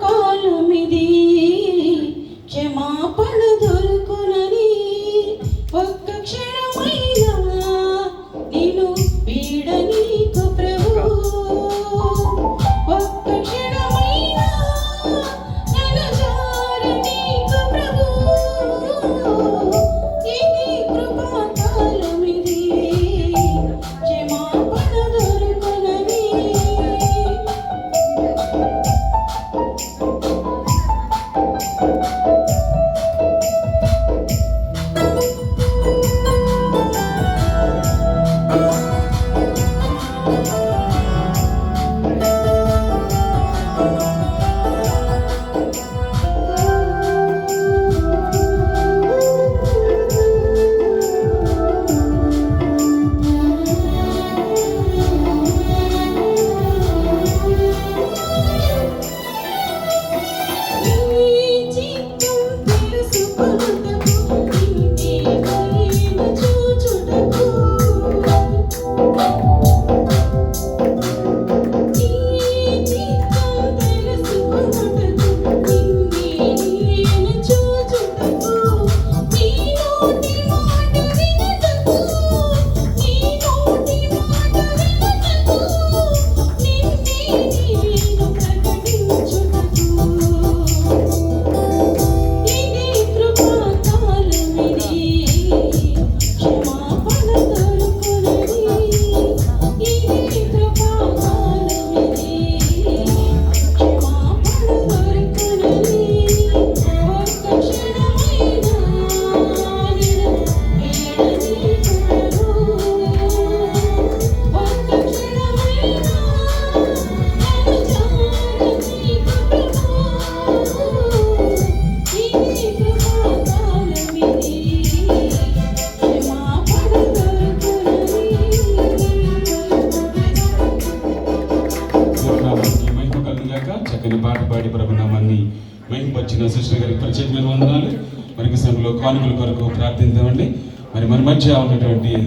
కాలమిది, క్షమాపణ దొరుకునని ఒక్క క్షణమైనా నిన్ను వీడనీకు ప్రభు. ఒక్క క్షణమైనా నన్ను జారనీకు ప్రభు. ఇది కృపా కాలమిది, క్షమాపణ దొరుకునని. చక్కని పాట పాడి ప్రభునామాన్ని మహిమపరిచిన సిస్టర్ గారికి ప్రత్యేకమైన వందనాలు. మరి సమయంలో కానుకల కొరకు ప్రార్థిద్దామండి. మరి మన మధ్య ఉన్నటువంటి